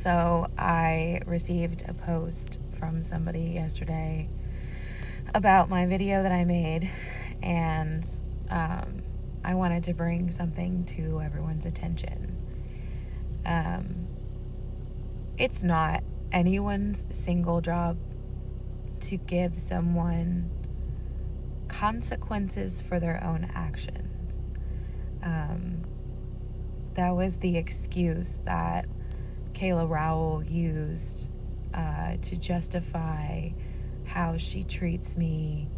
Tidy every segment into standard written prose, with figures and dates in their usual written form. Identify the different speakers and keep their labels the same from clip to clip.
Speaker 1: So I received a post from somebody yesterday about my video that I made, and I wanted to bring something to everyone's attention. It's not anyone's single job to give someone consequences for their own actions. That was the excuse that Kayla Rowell used to justify how she treats me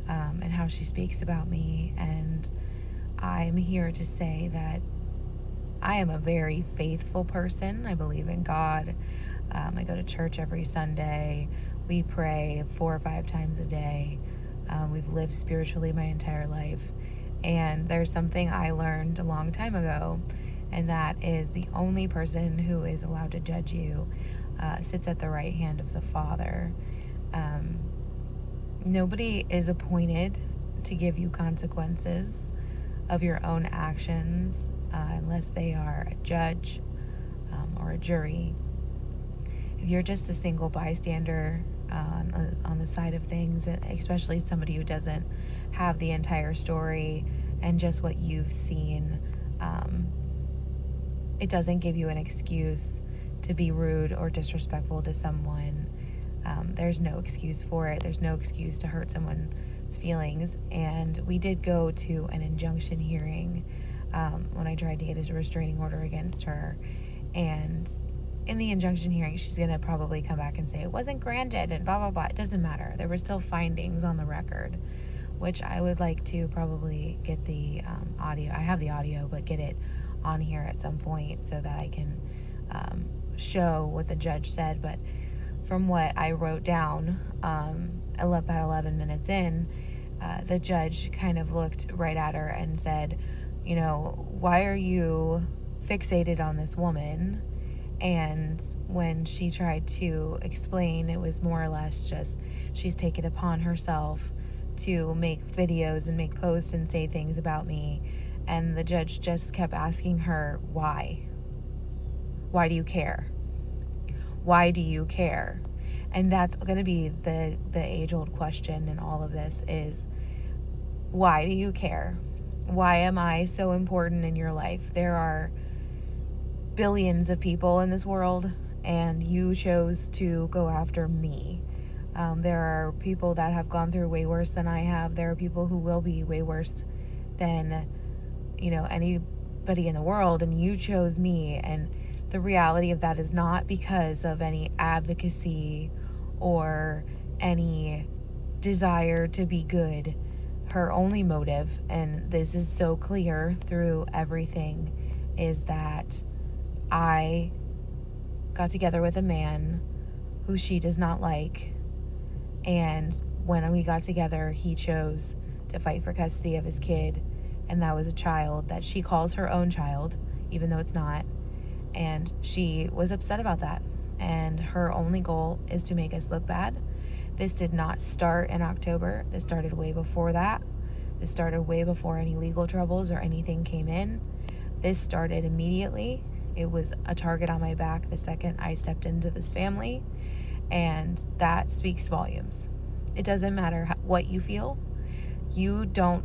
Speaker 1: and how she speaks about me. And I'm here to say that I am a very faithful person. I believe in God. I go to church every Sunday. We pray 4 or 5 times a day. We've lived spiritually my entire life. And there's something I learned a long time ago, and that is the only person who is allowed to judge you sits at the right hand of the Father. Nobody is appointed to give you consequences of your own actions unless they are a judge or a jury. If you're just a single bystander on the side of things, especially somebody who doesn't have the entire story and just what you've seen, it doesn't give you an excuse to be rude or disrespectful to someone. There's no excuse for it. There's no excuse to hurt someone's feelings. And we did go to an injunction hearing when I tried to get a restraining order against her. And in the injunction hearing, she's going to probably come back and say it wasn't granted and blah, blah, blah. It doesn't matter. There were still findings on the record, which I would like to probably get the audio. I have the audio, but get it on here at some point so that I can show what the judge said. But from what I wrote down, about 11 minutes in, the judge kind of looked right at her and said, you know, why are you fixated on this woman? And when she tried to explain, it was more or less just she's taken upon herself to make videos and make posts and say things about me. And the judge just kept asking her, why? Why do you care? Why do you care? And that's going to be the age-old question in all of this is, why do you care? Why am I so important in your life? There are billions of people in this world, and you chose to go after me. There are people that have gone through way worse than I have. There are people who will be way worse than, anybody in the world, and you chose me. And the reality of that is not because of any advocacy or any desire to be good. Her only motive, and this is so clear through everything, is that I got together with a man who she does not like, and when we got together, he chose to fight for custody of his kid, and that was a child that she calls her own child, even though it's not, and she was upset about that, and her only goal is to make us look bad. This did not start in October. This started way before that. This started way before any legal troubles or anything came in. This started immediately. It was a target on my back the second I stepped into this family, and that speaks volumes. It doesn't matter what you feel. You don't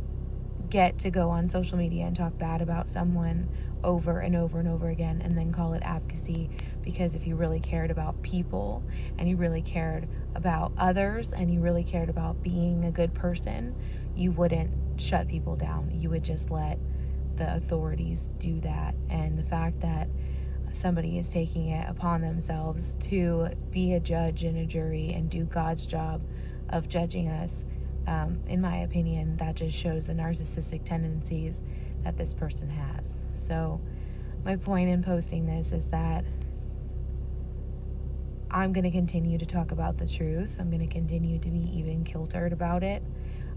Speaker 1: get to go on social media and talk bad about someone over and over and over again and then call it advocacy, because if you really cared about people and you really cared about others and you really cared about being a good person, you wouldn't shut people down. You would just let the authorities do that. And the fact that somebody is taking it upon themselves to be a judge and a jury and do God's job of judging us, in my opinion, that just shows the narcissistic tendencies that this person has. So my point in posting this is that I'm going to continue to talk about the truth. I'm going to continue to be even kiltered about it.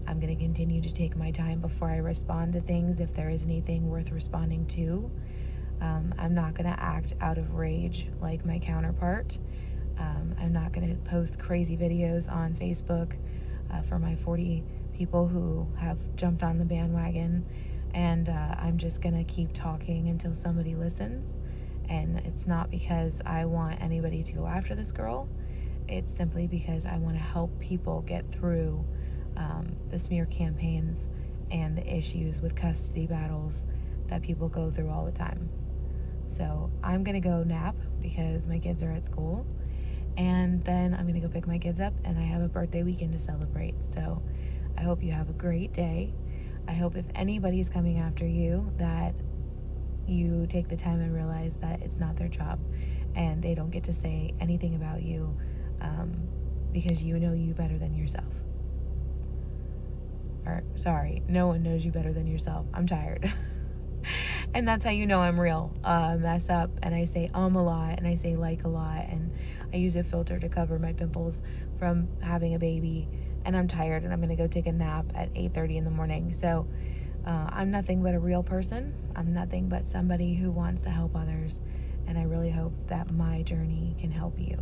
Speaker 1: I'm going to continue to take my time before I respond to things if there is anything worth responding to. I'm not going to act out of rage like my counterpart. I'm not going to post crazy videos on Facebook for my 40 people who have jumped on the bandwagon. And I'm just going to keep talking until somebody listens. And it's not because I want anybody to go after this girl. It's simply because I want to help people get through the smear campaigns and the issues with custody battles that people go through all the time. So I'm going to go nap because my kids are at school. And then I'm going to go pick my kids up, and I have a birthday weekend to celebrate. So I hope you have a great day. I hope if anybody's coming after you that you take the time and realize that it's not their job and they don't get to say anything about you because you know you better than yourself. Or, sorry, no one knows you better than yourself. I'm tired. And that's how you know I'm real. I mess up and I say a lot and I say like a lot, and I use a filter to cover my pimples from having a baby, and I'm tired and I'm gonna go take a nap at 8:30 in the morning. So I'm nothing but a real person. I'm nothing but somebody who wants to help others, and I really hope that my journey can help you.